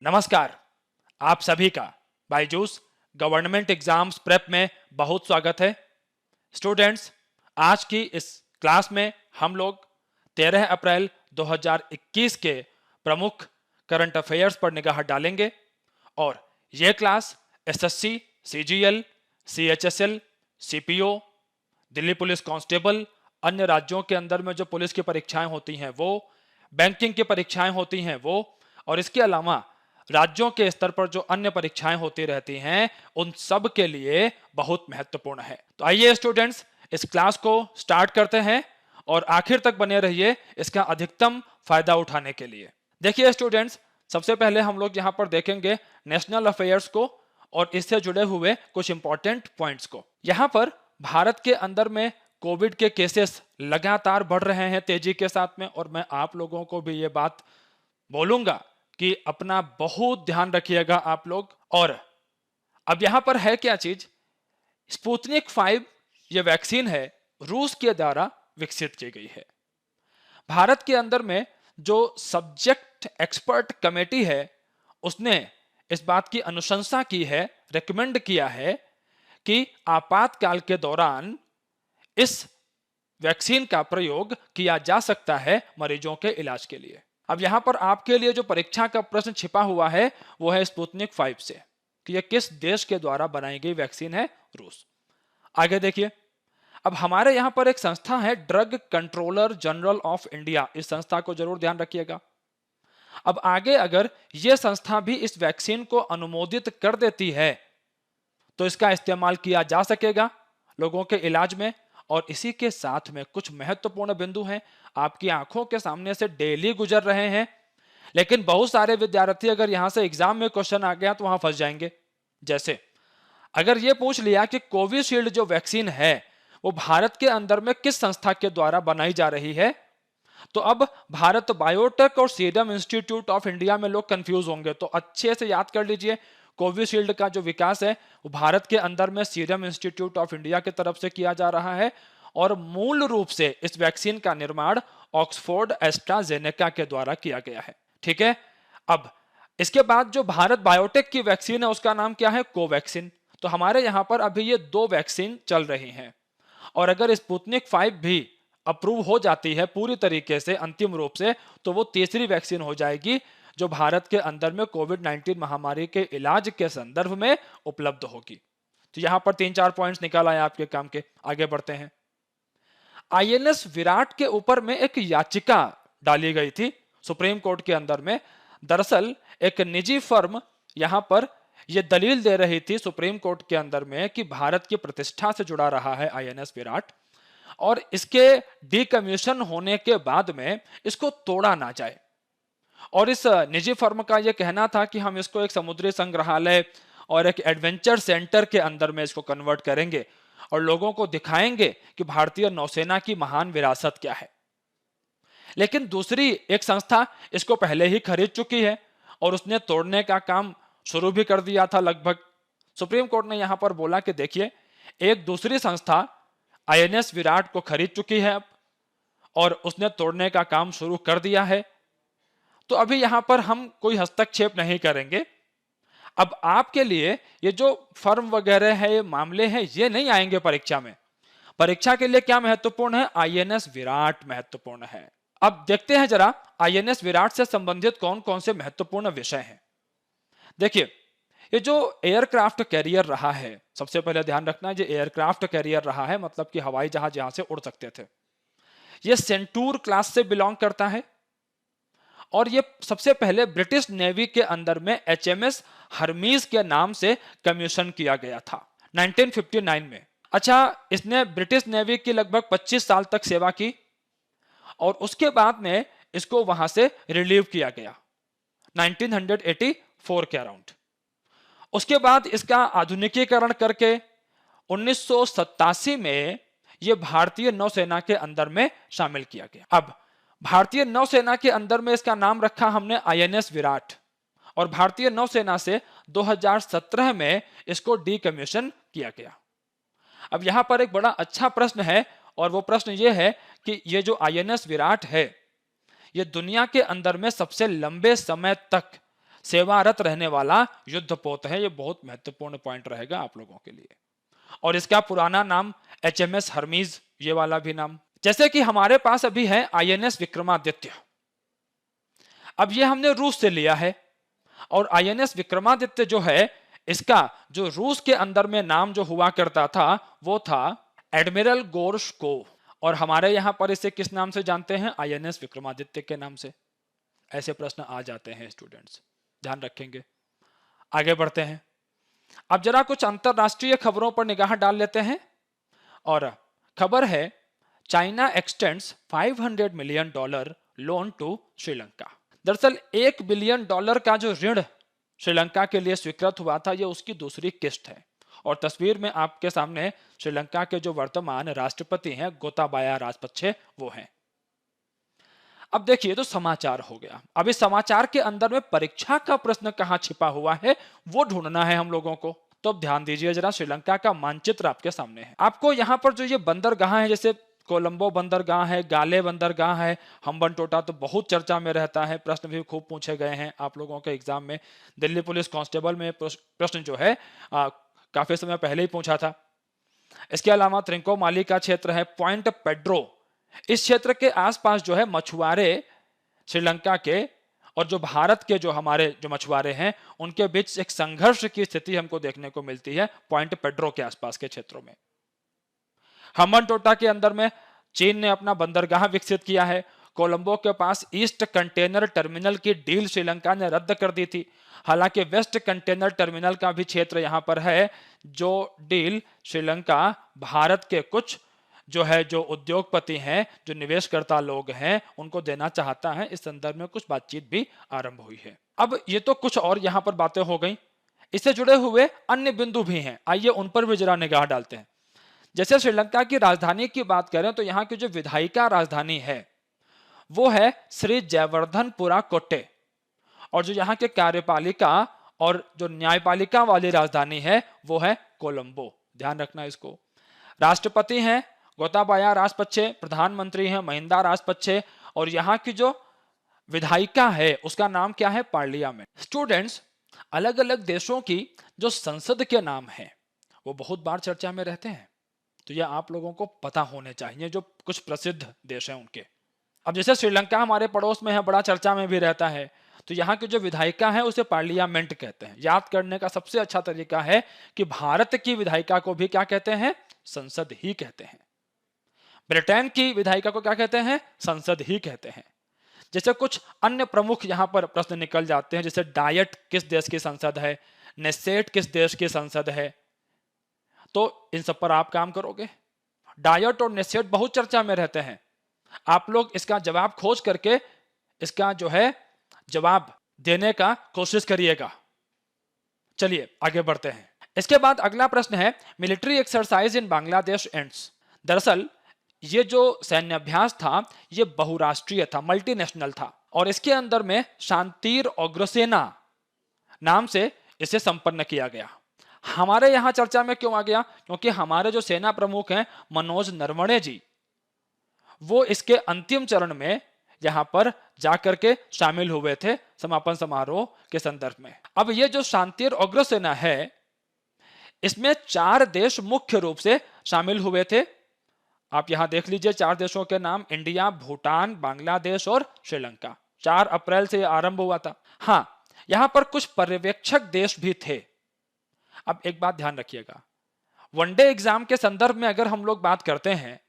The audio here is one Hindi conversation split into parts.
नमस्कार। आप सभी का बायजूस गवर्नमेंट एग्जाम्स प्रेप में बहुत स्वागत है। स्टूडेंट्स, आज की इस क्लास में हम लोग 13 अप्रैल 2021 के प्रमुख करंट अफेयर्स पर निगाह डालेंगे और ये class SSC, CGL, CHSL, CPO, Delhi police constable, अन्य राज्यों के अंदर में जो पुलिस की परीक्षाएं होती हैं वो, बैंकिंग की परीक्षाएं होती हैं वो, और इसके अलावा राज्यों के स्तर पर जो अन्य परीक्षाएं होती रहती हैं उन सब के लिए बहुत महत्वपूर्ण है। तो आइए स्टूडेंट्स, इस क्लास को स्टार्ट करते हैं और आखिर तक बने रहिए इसका अधिकतम फायदा उठाने के लिए। देखिए स्टूडेंट्स, सबसे पहले हम लोग यहाँ पर देखेंगे नेशनल अफेयर्स को और इससे जुड़े हुए कुछ इंपॉर्टेंट पॉइंट्स को। यहाँ पर भारत के अंदर में कोविड के केसेस लगातार बढ़ रहे हैं तेजी के साथ में, और मैं आप लोगों को भी ये बात बोलूंगा कि अपना बहुत ध्यान रखिएगा आप लोग। और अब यहां पर है क्या चीज, स्पुतनिक 5 ये वैक्सीन है रूस के द्वारा विकसित की गई है। भारत के अंदर में जो सब्जेक्ट एक्सपर्ट कमेटी है उसने इस बात की अनुशंसा की है, रिकमेंड किया है कि आपातकाल के दौरान इस वैक्सीन का प्रयोग किया जा सकता है मरीजों के इलाज के लिए। अब यहां पर आपके लिए जो परीक्षा का प्रश्न छिपा हुआ है वो है स्पुतनिक 5 से कि यह किस देश के द्वारा बनाई गई वैक्सीन है, रूस। आगे देखिए, अब हमारे यहां पर एक संस्था है drug controller general of India, इस संस्था को जरूर ध्यान रखिएगा। अब आगे अगर यह संस्था भी इस वैक्सीन को अनुमोदित कर देती है तो इसका इस्तेमाल किया जा सकेगा लोगों के इलाज में। और इसी के साथ में कुछ महत्वपूर्ण बिंदु हैं, आपकी आंखों के सामने से डेली गुजर रहे हैं, लेकिन बहुत सारे विद्यार्थी अगर यहां से एग्जाम में क्वेश्चन आ गया तो वहां फंस जाएंगे। जैसे अगर यह पूछ लिया कि कोविशील्ड जो वैक्सीन है वो भारत के अंदर में किस संस्था के द्वारा बनाई जा रही है, तो अब भारत बायोटेक और सीरम इंस्टीट्यूट ऑफ इंडिया में लोग कंफ्यूज होंगे। तो अच्छे से याद कर लीजिए, कोविशील्ड का जो विकास है वो भारत के अंदर में सीरम इंस्टीट्यूट ऑफ इंडिया की तरफ से किया जा रहा है, और मूल रूप से इस वैक्सीन का निर्माण ऑक्सफोर्ड एस्ट्राजेनेका के द्वारा किया गया है। ठीक है, अब इसके बाद जो भारत बायोटेक की वैक्सीन है उसका नाम क्या है, कोवैक्सीन। तो हमारे यहां पर अभी ये 2 वैक्सीन चल रही हैं, और अगर स्पुतनिक 5 भी अप्रूव हो जाती है पूरी तरीके से अंतिम रूप से, तो वो तीसरी वैक्सीन हो जाएगी जो भारत के अंदर में कोविड-19 महामारी के इलाज के संदर्भ में उपलब्ध होगी। तो यहां पर 3-4 पॉइंट्स निकाल आए आपके काम के। आगे बढ़ते हैं। आईएनएस विराट के ऊपर में एक याचिका डाली गई थी सुप्रीम कोर्ट के अंदर में। दरअसल एक निजी फर्म यहां पर यह दलील दे रही थी सुप्रीम कोर्ट के अंदर में कि भारत की प्रतिष्ठा से जुड़ा रहा है आईएनएस विराट, और इसके डीकमीशन होने के बाद में इसको तोड़ा ना जाए। और इस निजी फर्म का यह कहना था कि हम इसको एक समुद्री संग्रहालय और एक एडवेंचर सेंटर के अंदर में इसको कन्वर्ट करेंगे और लोगों को दिखाएंगे कि भारतीय नौसेना की महान विरासत क्या है। लेकिन दूसरी एक संस्था इसको पहले ही खरीद चुकी है और उसने तोड़ने का काम शुरू भी कर दिया था लगभग। सुप्रीम कोर्ट ने यहां पर बोला कि देखिए, एक दूसरी संस्था आईएनएस विराट को खरीद चुकी है अब, और उसने तोड़ने का काम शुरू कर दिया है, तो अभी यहां पर हम कोई हस्तक्षेप नहीं करेंगे। अब आपके लिए ये जो फर्म वगैरह है, ये मामले हैं, ये नहीं आएंगे परीक्षा में। परीक्षा के लिए क्या महत्वपूर्ण है, आईएनएस विराट महत्वपूर्ण है। अब देखते हैं जरा आईएनएस विराट से संबंधित कौन कौन से महत्वपूर्ण विषय हैं। देखिए, ये जो एयरक्राफ्ट कैरियर रहा है, सबसे पहले ध्यान रखना, ये एयरक्राफ्ट कैरियर रहा है, मतलब कि हवाई जहाज यहां से उड़ सकते थे। ये सेंटूर क्लास से बिलोंग करता है, और ये सबसे पहले ब्रिटिश नेवी के अंदर में एचएमएस हरमीज के नाम से कमीशन किया गया था 1959 में। अच्छा, इसने ब्रिटिश नेवी की लगभग 25 साल तक सेवा की, और उसके बाद में इसको वहां से रिलीव किया गया 1984 के अराउंड। उसके बाद इसका आधुनिकीकरण करके 1987 में यह भारतीय नौसेना के अंदर में शामिल किया गया। अब भारतीय नौसेना के अंदर में इसका नाम रखा हमने आईएनएस विराट, और भारतीय नौसेना से 2017 में इसको डीकमीशन किया गया। अब यहां पर एक बड़ा अच्छा प्रश्न है, और वो प्रश्न ये है कि ये जो आईएनएस विराट है, ये दुनिया के अंदर में सबसे लंबे समय तक सेवारत रहने वाला युद्धपोत है। ये बहुत महत्वपूर्ण पॉइंट रहेगा आप लोगों के लिए। और इसका पुराना नाम HMS हर्मीज, ये वाला भी नाम। जैसे कि हमारे पास अभी है INS विक्रमादित्य, अब ये हमने रूस से लिया है, और INS विक्रमादित्य जो है, इसका जो रूस के अंदर में नाम जो हुआ करता था वो था एडमिरल गोर्शकोव, और हमारे यहां पर इसे किस नाम से जानते हैं? INS विक्रमादित्य के नाम से। ऐसे प्रश्न आ जाते हैं स्टूडेंट्स, ध्यान रखेंगे। आगे बढ़ते हैं। अब जरा कुछ अंतरराष्ट्रीय खबरों पर निगाह डाल लेते हैं, और खबर है China x tends $500 million loan to Sri Lanka. दरअसल $1 बिलियन का जो ऋण श्रीलंका के लिए स्वीकृत हुआ था, ये उसकी दूसरी किस्त है। और तस्वीर में आपके सामने श्रीलंका के जो वर्तमान राष्ट्रपति हैं गोताबाया राजपक्षे, वो हैं। अब देखिए, तो समाचार हो गया। अब इस समाचार के अंदर में परीक्षा का प्रश्न कहां छिपा हुआ है वो ढूंढना है हम लोगों को। तो अब ध्यान दीजिए जरा, श्रीलंका का मानचित्र आपके सामने है। आपको यहां पर जो ये बंदरगाह है, जैसे कोलंबो बंदरगाह है, गाले बंदरगाह है, हम्बनटोटा तो बहुत चर्चा में रहता है, प्रश्न भी खूब पूछे गए हैं आप लोगों के एग्जाम में। दिल्ली पुलिस कांस्टेबल में प्रश्न जो है काफी समय पहले ही पूछा था। इसके अलावा त्रिंकोमाली का क्षेत्र है, पॉइंट पेड्रो, इस क्षेत्र के आसपास जो है मछुआरे श्रीलंका के और जो भारत के जो हमारे जो मछुआरे हैं उनके बीच एक संघर्ष की स्थिति हमको देखने को मिलती है पॉइंट पेड्रो के आसपास के क्षेत्रों में। हम्बनटोटा के अंदर में चीन ने अपना बंदरगाह विकसित किया है। कोलंबो के पास ईस्ट कंटेनर टर्मिनल की डील श्रीलंका ने रद्द कर दी थी। हालांकि वेस्ट कंटेनर टर्मिनल का भी क्षेत्र यहां पर है, जो डील श्रीलंका भारत के कुछ जो उद्योगपति हैं, जो निवेशकर्ता लोग हैं, उनको देना चाहता है। इस संदर्भ में कुछ बातचीत भी आरंभ हुई है। अब ये तो कुछ और यहां पर बातें हो गई, इससे जुड़े हुए अन्य बिंदु भी हैं, आइए उन पर भी जरा निगाह डालते हैं। जैसे श्रीलंका की राजधानी की बात करें तो यहाँ की जो विधायिका राजधानी है वो है श्री जयवर्धनपुरा कोट्टे, और जो यहाँ के कार्यपालिका और जो न्यायपालिका वाली राजधानी है वो है कोलंबो। ध्यान रखना इसको। राष्ट्रपति हैं गोताबाया राजपक्षे, प्रधानमंत्री हैं महिंदा राजपक्षे, और यहाँ की जो विधायिका है उसका नाम क्या है? पार्लियामेंट। स्टूडेंट्स, अलग अलग देशों की जो संसद के नाम है वो बहुत बार चर्चा में रहते हैं, तो यह आप लोगों को पता होने चाहिए, जो कुछ प्रसिद्ध देश हैं उनके। अब जैसे श्रीलंका हमारे पड़ोस में है, बड़ा चर्चा में भी रहता है, तो यहाँ की जो विधायिका है उसे पार्लियामेंट कहते हैं। याद करने का सबसे अच्छा तरीका है कि भारत की विधायिका को भी क्या कहते हैं? संसद ही कहते हैं। ब्रिटेन की विधायिका को क्या कहते हैं? संसद ही कहते हैं। जैसे कुछ अन्य प्रमुख यहाँ पर प्रश्न निकल जाते हैं, जैसे डायट किस देश की संसद है, नेसेट किस देश की संसद है, तो इन सब पर आप काम करोगे। डायट और नेसेट बहुत चर्चा में रहते हैं, आप लोग इसका जवाब खोज करके इसका जो है जवाब देने का कोशिश करिएगा। चलिए आगे बढ़ते हैं। इसके बाद अगला प्रश्न है, military exercise in Bangladesh ends. दरअसल ये जो सैन्य अभ्यास था ये बहुराष्ट्रीय था, मल्टीनेशनल था, और इसके अंदर में शांतिर अग्रसेना नाम से इसे संपन्न किया गया। हमारे यहां चर्चा में क्यों आ गया? क्योंकि हमारे जो सेना प्रमुख हैं मनोज नरवणे जी, वो इसके अंतिम चरण में यहां पर जाकर के शामिल हुए थे समापन समारोह के संदर्भ में। अब ये जो शांतिर अग्रसेना है इसमें 4 देश मुख्य रूप से शामिल हुए थे। आप यहां देख लीजिए 4 देशों के नाम, इंडिया, भूटान, बांग्लादेश और श्रीलंका। 4 अप्रैल से आरंभ हुआ था। हाँ, यहां पर कुछ पर्यवेक्षक देश भी थे। अब एक बात ध्यान रखिएगा, वनडे एग्जाम के संदर्भ में अगर हम लोग बात करते हैं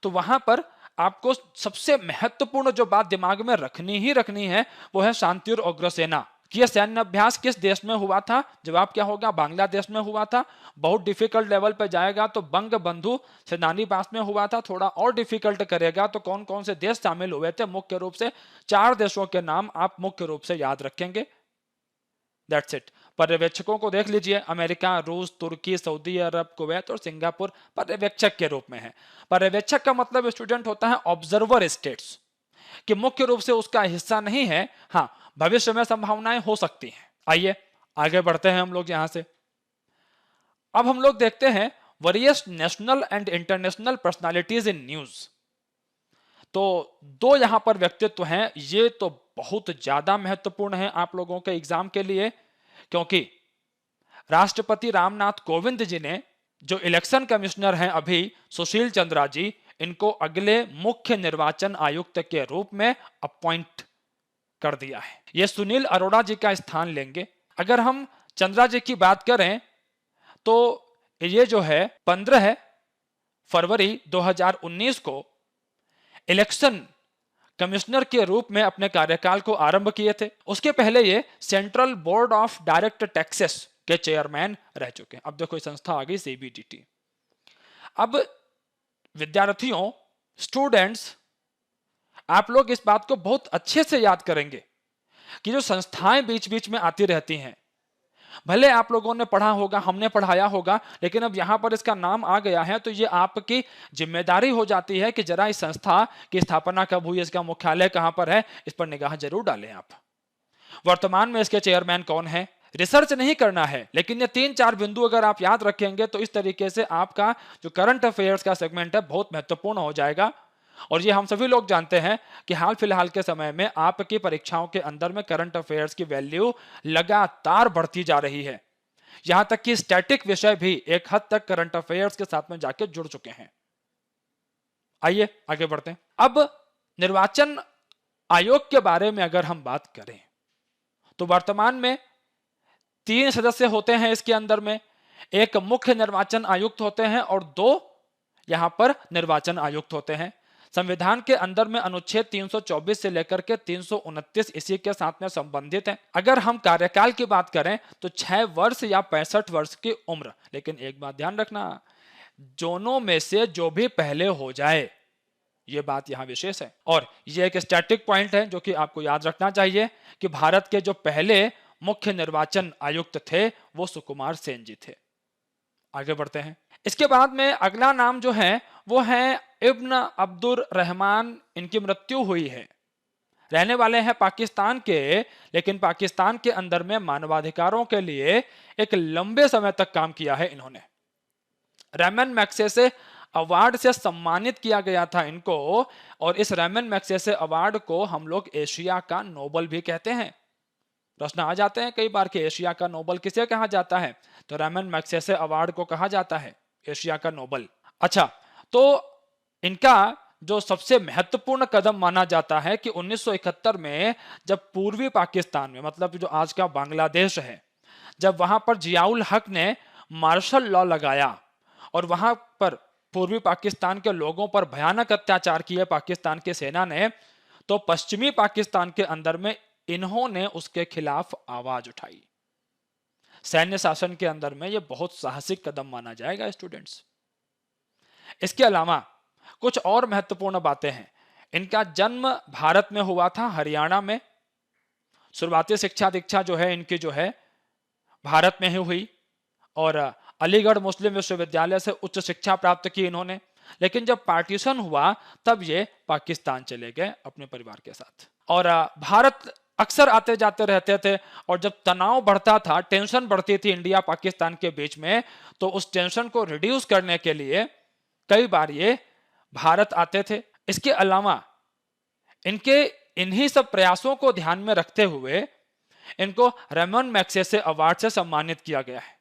तो वहां पर आपको सबसे महत्वपूर्ण जो बात दिमाग में रखनी है वो है शांतिर अग्रसेना कि यह सैन्य अभ्यास किस देश में हुआ था। जवाब क्या होगा? बांग्लादेश में हुआ था। बहुत डिफिकल्ट लेवल पे जाएगा तो बंग बंधु सेनानीबास में हुआ था। थोड़ा और डिफिकल्ट करेगा तो कौन कौन से देश शामिल हुए थे? मुख्य रूप से 4 देशों के नाम आप मुख्य रूप से याद रखेंगे। That's it. पर्यवेक्षकों को देख लीजिए, अमेरिका, रूस, तुर्की, सऊदी अरब, कुवैत और सिंगापुर पर्यवेक्षक के रूप में है। पर्यवेक्षक का मतलब स्टूडेंट होता है ऑब्जर्वर स्टेट्स, कि मुख्य रूप से उसका हिस्सा नहीं है, हाँ भविष्य में संभावनाएं हो सकती हैं। आइए आगे बढ़ते हैं हम लोग यहां से। अब हम लोग देखते हैं various national and international personalities in news. तो 2 यहां पर व्यक्तित्व हैं, ये तो बहुत ज्यादा महत्वपूर्ण है आप लोगों के एग्जाम के लिए, क्योंकि राष्ट्रपति रामनाथ कोविंद जी ने जो इलेक्शन कमिश्नर हैं अभी सुशील चंद्रा जी, इनको अगले मुख्य निर्वाचन आयुक्त के रूप में अपॉइंट कर दिया है। ये सुनील अरोड़ा जी का स्थान लेंगे। अगर हम चंद्रा जी की बात करें तो ये जो है 15 फरवरी 2019 को इलेक्शन कमिश्नर के रूप में अपने कार्यकाल को आरंभ किए थे। उसके पहले ये central board of direct taxes के चेयरमैन रह चुके हैं। अब देखो संस्था आ गई सीबीडीटी। अब विद्यार्थियों, स्टूडेंट्स, आप लोग इस बात को बहुत अच्छे से याद करेंगे कि जो संस्थाएं बीच बीच में आती रहती हैं, भले आप लोगों ने पढ़ा होगा, हमने पढ़ाया होगा, लेकिन अब यहां पर इसका नाम आ गया है तो ये आपकी जिम्मेदारी हो जाती है कि जरा इस संस्था की स्थापना कब हुई, इसका मुख्यालय कहां पर है, इस पर निगाह जरूर डालें आप। वर्तमान में इसके चेयरमैन कौन है, रिसर्च नहीं करना है, लेकिन ये 3-4 बिंदु अगर आप याद रखेंगे तो इस तरीके से आपका जो करंट अफेयर्स का सेगमेंट है बहुत महत्वपूर्ण हो जाएगा। और ये हम सभी लोग जानते हैं कि हाल फिलहाल के समय में आपकी परीक्षाओं के अंदर में करंट अफेयर्स की वैल्यू लगातार बढ़ती जा रही है। यहां तक कि स्टैटिक विषय भी एक हद तक करंट अफेयर्स के साथ में जाके जुड़ चुके हैं। आइए आगे बढ़ते हैं। अब निर्वाचन आयोग के बारे में अगर हम बात करें तो वर्तमान में 3 सदस्य होते हैं इसके अंदर में। एक मुख्य निर्वाचन आयुक्त होते हैं और 2 यहां पर निर्वाचन आयुक्त होते हैं। संविधान के अंदर में अनुच्छेद 324 से लेकर के 329 इसी के साथ में संबंधित है। अगर हम कार्यकाल की बात करें तो 6 वर्ष या 65 वर्ष की उम्र। लेकिन एक बात ध्यान रखना, दोनों में से जो भी पहले हो जाए, यह बात यहां विशेष है। और यह एक स्टैटिक पॉइंट है जो कि आपको याद रखना चाहिए कि भारत के जो पहले मुख्य निर्वाचन आयुक्त थे वो सुकुमार सेन जी थे। आगे बढ़ते हैं। इसके बाद में अगला नाम जो है वो है इब्न अब्दुर रहमान। इनकी मृत्यु हुई है। रहने वाले हैं पाकिस्तान के, लेकिन पाकिस्तान के अंदर में मानवाधिकारों के लिए एक लंबे समय तक काम किया है इन्होंने। रैमन मैग्सेसे अवार्ड से सम्मानित किया गया था इनको, और इस रैमन मैग्सेसे अवार्ड को हम लोग एशिया का नोबल भी कहते हैं। प्रश्न आ जाते हैं कई बार कि एशिया का नोबल किसे कहा जाता है, तो रैमन मैग्सेसे अवार्ड को कहा जाता है एशिया का नोबल। अच्छा, तो इनका जो सबसे महत्वपूर्ण कदम माना जाता है कि 1971 में जब पूर्वी पाकिस्तान में, मतलब जो आज का बांग्लादेश है, जब वहां पर जियाउल हक ने मार्शल लॉ लगाया और वहां पर पूर्वी पाकिस्तान के लोगों पर भयानक अत्याचार किए पाकिस्तान की सेना ने, तो पश्चिमी पाकिस्तान के अंदर में इन्होंने उसके खिलाफ आवाज उठाई। सैन्य शासन के अंदर में यह बहुत साहसिक कदम माना जाएगा स्टूडेंट्स। इसके अलावा कुछ और महत्वपूर्ण बातें हैं। इनका जन्म भारत में हुआ था, हरियाणा में। शुरुआती शिक्षा दीक्षा जो है इनकी जो है भारत में ही हुई, और अलीगढ़ मुस्लिम विश्वविद्यालय से उच्च शिक्षा प्राप्त की इन्होंने। लेकिन जब पार्टीशन हुआ तब ये पाकिस्तान चले गए अपने परिवार के साथ, और भारत अक्सर आते जाते रहते थे। और जब तनाव बढ़ता था, टेंशन बढ़ती थी इंडिया पाकिस्तान के बीच में, तो उस टेंशन को रिड्यूस करने के लिए कई बार ये भारत आते थे। इसके अलावा इनके इन्हीं सब प्रयासों को ध्यान में रखते हुए इनको रैमन मैग्सेसे अवार्ड से सम्मानित किया गया है।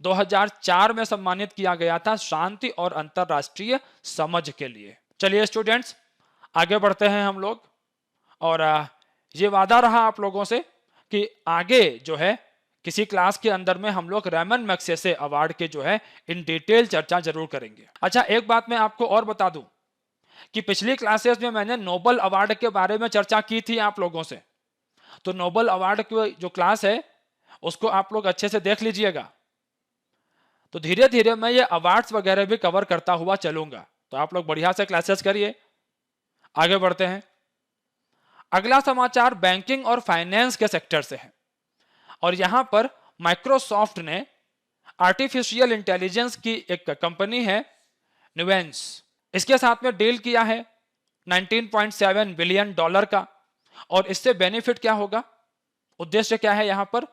2004 में सम्मानित किया गया था शांति और अंतरराष्ट्रीय समझ के लिए। चलिए स्टूडेंट्स, आगे बढ़ते हैं हम लोग, और ये वादा रहा आप लोगों से कि आगे जो है किसी क्लास के अंदर में हम लोग रैमन मैग्सेसे अवार्ड के जो है इन डिटेल चर्चा जरूर करेंगे। अच्छा, एक बात मैं आपको और बता दूं कि पिछली क्लासेस में मैंने नोबल अवार्ड के बारे में चर्चा की थी आप लोगों से, तो नोबल अवार्ड की जो क्लास है उसको आप लोग अच्छे से देख लीजिएगा। तो धीरे धीरे मैं ये अवार्ड्स वगैरह भी कवर करता हुआ चलूंगा, तो आप लोग बढ़िया से क्लासेस करिए। आगे बढ़ते हैं। अगला समाचार बैंकिंग और फाइनेंस के सेक्टर से है, और यहां पर माइक्रोसॉफ्ट ने आर्टिफिशियल इंटेलिजेंस की एक कंपनी है नुवेंस, इसके साथ में डील किया है $19.7 बिलियन का। और इससे बेनिफिट क्या होगा, उद्देश्य क्या है, यहां पर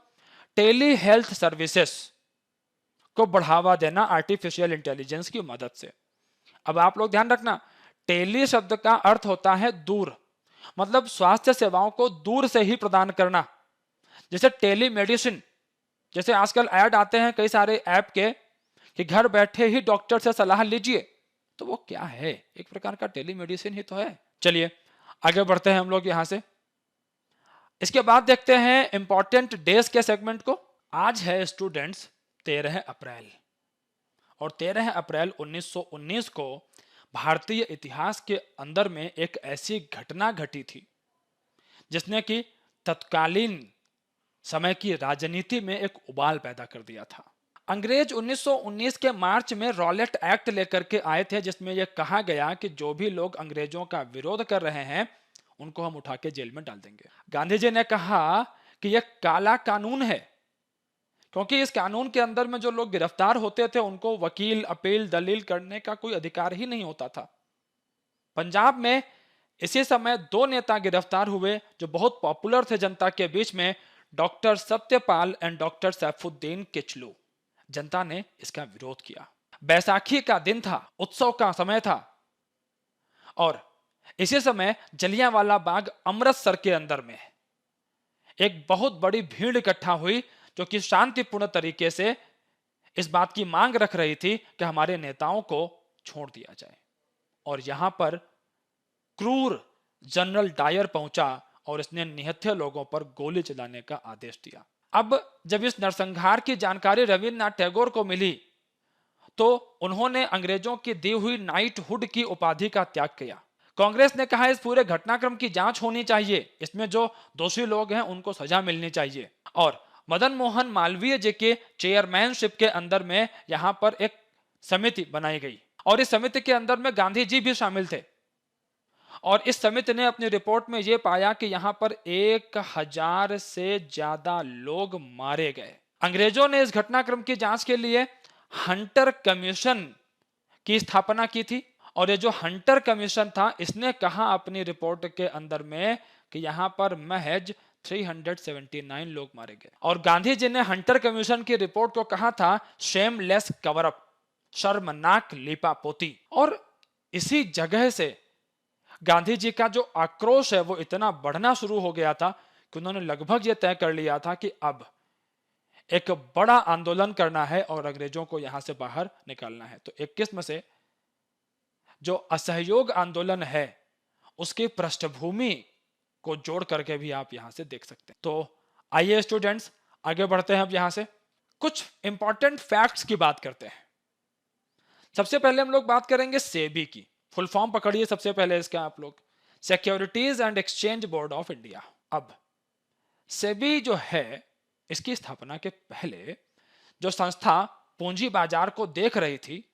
टेली हेल्थ सर्विसेज को बढ़ावा देना आर्टिफिशियल इंटेलिजेंस की मदद से। अब आप लोग ध्यान रखना, टेली शब्द का अर्थ होता है दूर, मतलब स्वास्थ्य सेवाओं को दूर से ही प्रदान करना, जैसे टेलीमेडिसिन। जैसे आजकल ऐड आते हैं कई सारे ऐप के कि घर बैठे ही डॉक्टर से सलाह लीजिए, तो वो क्या है? एक प्रकार का टेलीमेडिसिन ही तो है। चलिए आगे बढ़ते हैं हम लोग यहां से। इसके बाद देखते हैं इंपॉर्टेंट डेज के सेगमेंट को। आज है स्टूडेंट्स 13 अप्रैल, और 13 अप्रैल 1919 को भारतीय इतिहास के अंदर में एक ऐसी घटना घटी थी जिसने कि तत्कालीन समय की राजनीति में एक उबाल पैदा कर दिया था। अंग्रेज 1919 के मार्च में रॉलेट एक्ट लेकर के आए थे, जिसमें यह कहा गया कि जो भी लोग अंग्रेजों का विरोध कर रहे हैं उनको हम उठा के जेल में डाल देंगे। गांधी जी ने कहा कि यह काला कानून है, क्योंकि इस कानून के अंदर में जो लोग गिरफ्तार होते थे उनको वकील, अपील, दलील करने का कोई अधिकार ही नहीं होता था। पंजाब में इसी समय दो नेता गिरफ्तार हुए जो बहुत पॉपुलर थे जनता के बीच में, doctor Satyapal and doctor Saifuddin Kitchlew. जनता ने इसका विरोध किया। बैसाखी का दिन था, उत्सव का समय था, और इसी समय जलियांवाला बाग अमृतसर के अंदर में एक बहुत बड़ी भीड़ इकट्ठा हुई जो कि शांतिपूर्ण तरीके से इस बात की मांग रख रही थी कि हमारे नेताओं को छोड़ दिया जाए। और यहां पर क्रूर जनरल डायर पहुंचा और इसने निहत्थे लोगों पर गोली चलाने का आदेश दिया। अब जब इस नरसंहार की जानकारी रविन्द्रनाथ टैगोर को मिली तो उन्होंने अंग्रेजों की दी हुई नाइटहुड की उपाधि का त्याग किया। कांग्रेस ने कहा इस पूरे घटनाक्रम की जांच होनी चाहिए, इसमें जो दोषी लोग हैं उनको सजा मिलनी चाहिए। और मदन मोहन मालवीय जी के चेयरमैनशिप के अंदर में यहां पर एक समिति बनाई गई, और इस समिति के अंदर में गांधी जी भी शामिल थे। और इस समिति ने अपनी रिपोर्ट में यह पाया कि यहां पर 1000 से ज्यादा लोग मारे गए। अंग्रेजों ने इस घटनाक्रम की जांच के लिए हंटर कमीशन की स्थापना की थी, और ये जो हंटर कमीशन था इसने कहा अपनी रिपोर्ट के अंदर में कि यहां पर महज 379 लोग मारे गए। और गांधी जी ने हंटर कमीशन की रिपोर्ट को कहा था शेमलेस कवर अप, शर्मनाक लीपापोती। और इसी जगह से गांधी जी का जो आक्रोश है वो इतना बढ़ना शुरू हो गया था कि उन्होंने लगभग ये तय कर लिया था कि अब एक बड़ा आंदोलन करना है और अंग्रेजों को यहां से बाहर निकालना है। तो एक किस्म से जो असहयोग आंदोलन है उसकी पृष्ठभूमि को जोड़ करके भी आप यहां से देख सकते हैं। तो आइए स्टूडेंट्स आगे बढ़ते हैं। अब यहां से कुछ इंपॉर्टेंट फैक्ट्स की बात करते हैं। सबसे पहले हम लोग बात करेंगे सेबी की। फुल फॉर्म पकड़िए सबसे पहले इसका आप लोग, securities and exchange board of India. अब सेबी जो है इसकी स्थापना के पहले जो संस्था पूंजी बाजार को देख रही थी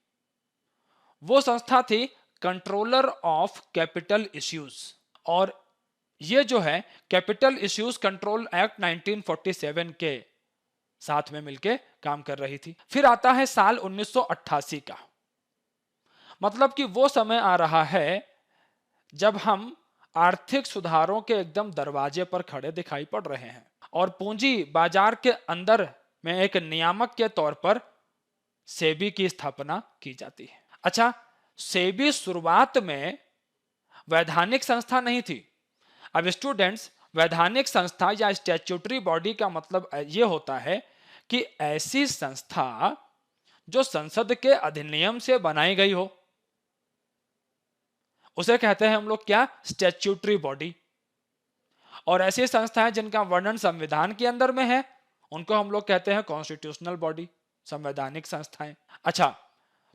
वो संस्था थी कंट्रोलर ऑफ कैपिटल इश्यूज। और ये जो है कैपिटल इश्यूज कंट्रोल एक्ट 1947 के साथ में मिलके काम कर रही थी। फिर आता है साल 1988 का, मतलब कि वो समय आ रहा है जब हम आर्थिक सुधारों के एकदम दरवाजे पर खड़े दिखाई पड़ रहे हैं, और पूंजी बाजार के अंदर में एक नियामक के तौर पर सेबी की स्थापना की जाती है। अच्छा, सेबी शुरुआत में वैधानिक संस्था नहीं थी। अब स्टूडेंट्स, वैधानिक संस्था या स्टैट्यूटरी बॉडी का मतलब यह होता है कि ऐसी संस्था जो संसद के अधिनियम से बनाई गई हो, उसे कहते हैं हम लोग क्या, स्टैट्यूटरी बॉडी। और ऐसी संस्थाएं जिनका वर्णन संविधान के अंदर में है उनको हम लोग कहते हैं कॉन्स्टिट्यूशनल बॉडी, संवैधानिक संस्थाएं। अच्छा,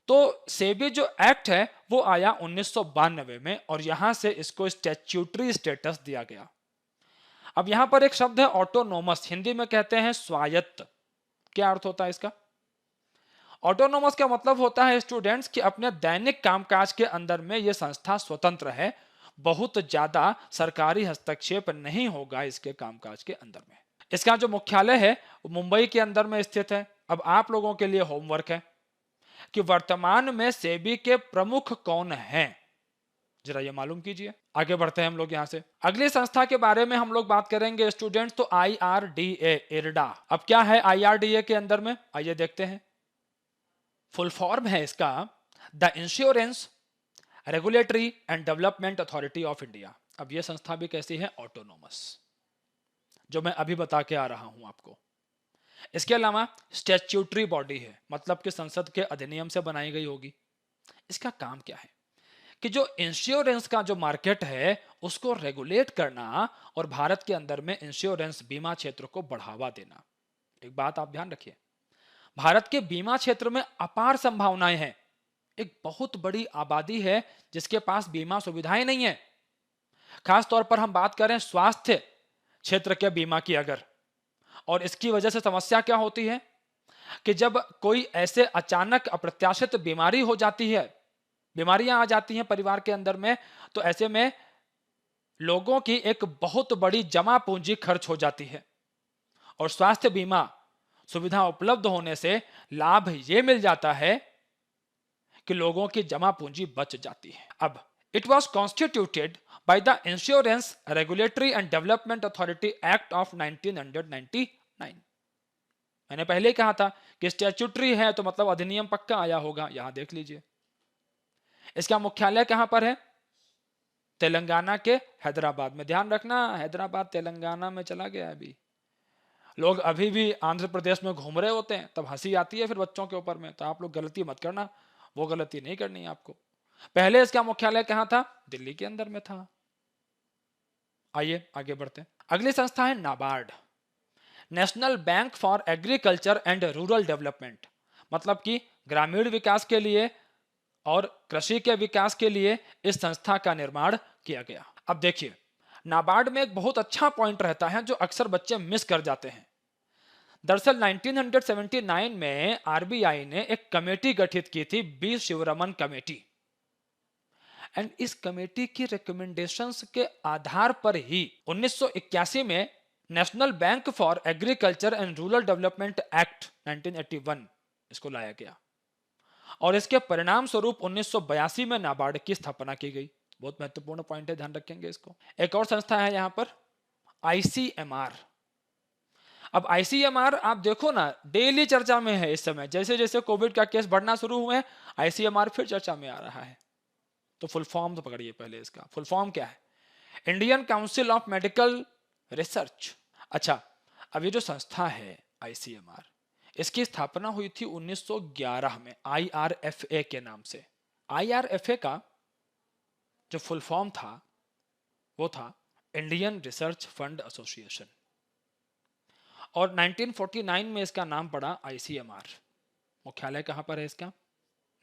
तो सेबी जो एक्ट है वो आया 1992 में, और यहां से इसको स्टैट्यूटरी स्टेटस दिया गया। अब यहां पर एक शब्द है ऑटोनोमस, हिंदी में कहते हैं स्वायत्त। क्या अर्थ होता है इसका? ऑटोनोमस का मतलब होता है स्टूडेंट्स कि अपने दैनिक कामकाज के अंदर में यह संस्था स्वतंत्र है, बहुत ज्यादा सरकारी हस्तक्षेप नहीं होगा इसके कामकाज के अंदर में। इसका जो मुख्यालय है वो मुंबई के अंदर में स्थित है। अब आप लोगों के लिए होमवर्क है कि वर्तमान में सेबी के प्रमुख कौन हैं, जरा ये मालूम कीजिए। आगे बढ़ते हैं हम लोग यहां से। अगली संस्था के बारे में हम लोग बात करेंगे स्टूडेंट्स, तो IRDA, इरडा। अब क्या है IRDA के अंदर में, आइए देखते हैं। फुल फॉर्म है इसका the insurance regulatory and development authority of India. अब यह संस्था भी कैसी है? ऑटोनोमस, जो मैं अभी बता के आ रहा हूं आपको। इसके अलावा स्टैट्यूटरी बॉडी है, मतलब कि संसद के अधिनियम से बनाई गई होगी। इसका काम क्या है कि जो इंश्योरेंस का जो मार्केट है उसको रेगुलेट करना और भारत के अंदर में इंश्योरेंस बीमा क्षेत्र को बढ़ावा देना। एक बात आप ध्यान रखिए, भारत के बीमा क्षेत्र में अपार संभावनाएं हैं। एक बहुत बड़ी आबादी है जिसके पास बीमा सुविधाएं नहीं है। खास तौर पर हम बात करें स्वास्थ्य क्षेत्र के बीमा की अगर, और इसकी वजह से समस्या क्या होती है कि जब कोई ऐसे अचानक अप्रत्याशित बीमारी हो जाती है, बीमारियां आ जाती हैं परिवार के अंदर में, तो ऐसे में लोगों की एक बहुत बड़ी जमा पूंजी खर्च हो जाती है। और स्वास्थ्य बीमा सुविधा उपलब्ध होने से लाभ यह मिल जाता है कि लोगों की जमा पूंजी बच जाती है। अब it was constituted by the insurance regulatory and development authority act of 1999। मैंने पहले ही कहा था कि स्टैट्यूटरी है तो मतलब अधिनियम पक्का आया होगा। यहां देख लीजिए, इसका मुख्यालय कहां पर है? तेलंगाना के हैदराबाद में। ध्यान रखना, हैदराबाद तेलंगाना में चला गया। अभी लोग अभी भी आंध्र प्रदेश में घूम रहे होते हैं, तब हंसी आती है फिर बच्चों के ऊपर में। तो आप लोग गलती मत करना, वो गलती नहीं करनी है आपको। पहले इसका मुख्यालय कहां था? दिल्ली के अंदर में था। आइए आगे बढ़ते हैं। अगली संस्था है NABARD, national bank for agriculture and rural development, मतलब कि ग्रामीण विकास के लिए और कृषि के विकास के लिए इस संस्था का निर्माण किया गया। अब देखिए, नाबार्ड में एक बहुत अच्छा पॉइंट रहता है जो अक्सर बच्चे मिस कर जाते हैं। दरअसल 1979 में आरबीआई ने एक कमेटी गठित की थी, बी शिवरमन कमेटी, एंड इस कमेटी की रिकमेंडेशंस के आधार पर ही 1981 में national bank for agriculture and rural development act 1981 इसको लाया गया। और इसके परिणाम स्वरूप 1982 में नाबार्ड की स्थापना की गई। बहुत महत्वपूर्ण पॉइंट है, ध्यान रखेंगे इसको। एक और संस्था है यहां पर आईसीएमआर। अब आईसीएमआर आप देखो ना, डेली चर्चा में है इस समय। जैसे जैसे कोविड का केस बढ़ना शुरू हुए हैं, आईसीएमआर फिर चर्चा में आ रहा है। तो फुल फॉर्म तो पकड़िए पहले, इसका फुल फॉर्म क्या है? Indian council of medical research. अच्छा, अब ये जो संस्था है आईसीएमआर, इसकी स्थापना हुई थी 1911 में आईआरएफए के नाम से। आईआरएफए का जो फुल फॉर्म था वो था इंडियन रिसर्च फंड एसोसिएशन, और 1949 में इसका नाम पड़ा आईसीएमआर। मुख्यालय कहां पर है इसका?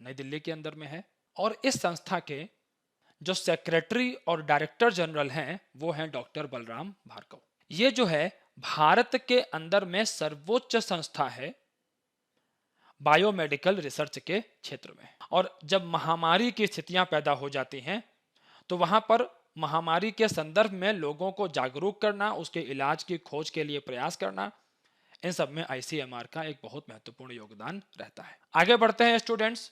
नई दिल्ली के अंदर में है। और इस संस्था के जो सेक्रेटरी और डायरेक्टर जनरल हैं वो हैं डॉक्टर बलराम भार्गव। ये जो है भारत के अंदर में सर्वोच्च संस्था है बायोमेडिकल रिसर्च के क्षेत्र में। और जब महामारी की स्थितियां पैदा हो जाती हैं तो वहां पर महामारी के संदर्भ में लोगों को जागरूक करना, उसके इलाज की खोज के लिए प्रयास करना, इन सब में आईसीएमआर का एक बहुत महत्वपूर्ण योगदान रहता है। आगे बढ़ते हैं स्टूडेंट्स,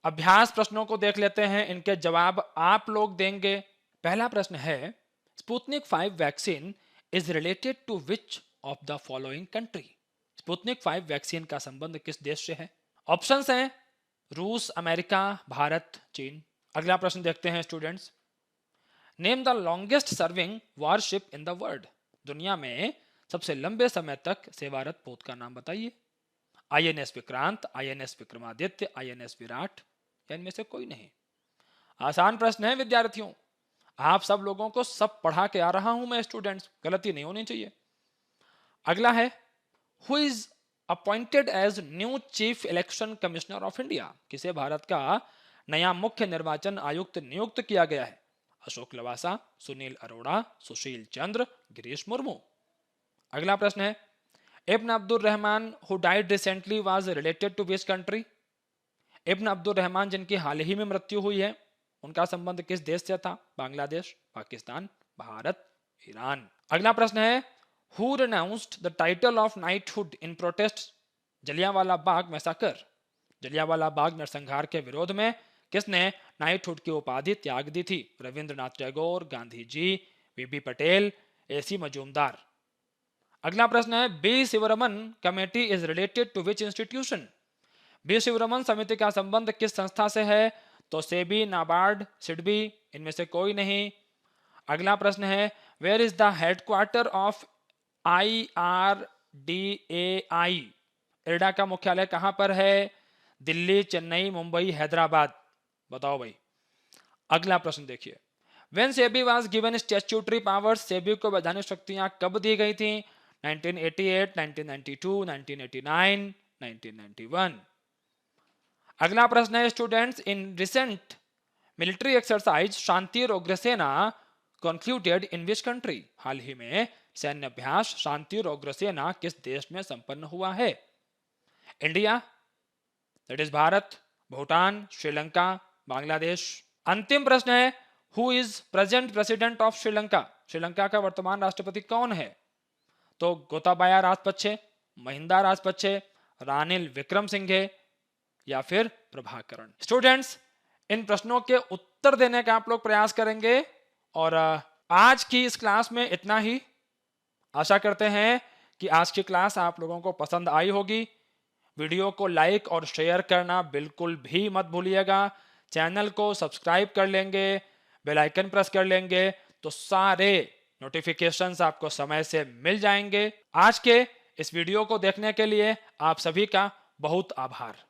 अभ्यास प्रश्नों को देख लेते हैं, इनके जवाब आप लोग देंगे। पहला प्रश्न है, Sputnik 5 vaccine is related to which of the following country? Sputnik 5 vaccine का संबंध किस देश से है? ऑप्शंस हैं रूस, अमेरिका, भारत, चीन। अगला प्रश्न देखते हैं students, name the longest serving worship in the world. दुनिया में सबसे लंबे समय तक सेवारत पोत का नाम बताइए। INS Vikrant, INS Vikramaditya, INS Virat, या इनमें से कोई नहीं? आसान प्रश्न है विद्यार्थियों, आप सब लोगों को सब पढ़ा के आ रहा हूं मैं स्टूडेंट्स, गलती नहीं होनी चाहिए। अगला है, who is appointed as new chief election commissioner of India? किसे भारत का नया मुख्य निर्वाचन आयुक्त नियुक्त किया गया है? अशोक लवासा, सुनील अरोड़ा, सुशील चंद्र, गिरीश मुर्मू। अगला प्रश्न है, Ibn Abdul Rahman who died recently was related to which country? Ibn Abdul Rahman जिनकी हाल ही में मृत्यु हुई है, उनका संबंध किस देश से था? बांग्लादेश, पाकिस्तान, भारत, ईरान। अगला प्रश्न है, who renounced the title of knighthood in protest Jallianwala Bagh massacre? Jallianwala Bagh नरसंहार के विरोध में किसने नाइटहुड की उपाधि त्याग दी थी? Rabindranath Tagore, Gandhi ji, VB Patel, AC Majumdar. अगला प्रश्न है, B Sivaraman committee is related to which institution? B Sivaraman समिति का संबंध किस संस्था से है? तो सेबी, नाबार्ड, सिडबी, इनमें से कोई नहीं? अगला प्रश्न है, where is the headquarter of IRDAI? IRDA का मुख्यालय कहां पर है? दिल्ली, चेन्नई, मुंबई, हैदराबाद। बताओ भाई। अगला प्रश्न देखिए, when SEBI was given statutory powers, SEBI को वैधानिक शक्तियां कब दी गई थी? 1988, 1992, 1989, 1991। अगला प्रश्न है students, in recent military exercise Shanti और Ugrasena concluded in which country? हाल ही में सैन्य अभ्यास शांति और उग्रसेना किस देश में संपन्न हुआ है? India, that is Bharat, Bhutan, Sri Lanka, Bangladesh. अंतिम प्रश्न है, who is present president of Sri Lanka? Sri Lanka का वर्तमान राष्ट्रपति कौन है? तो गोताबाया राजपक्षे, महिंदा राजपक्षे, रानिल विक्रमसिंघे या फिर प्रभाकरण। स्टूडेंट्स, इन प्रश्नों के उत्तर देने का आप लोग प्रयास करेंगे और आज की इस क्लास में इतना ही। आशा करते हैं कि आज की क्लास आप लोगों को पसंद आई होगी। वीडियो को लाइक और शेयर करना बिल्कुल भी मत भूलिएगा। चैनल को सब्सक्राइब कर लेंगे, बेल आइकन प्रेस कर लेंगे तो सारे नोटिफिकेशंस आपको समय से मिल जाएंगे। आज के इस वीडियो को देखने के लिए आप सभी का बहुत आभार।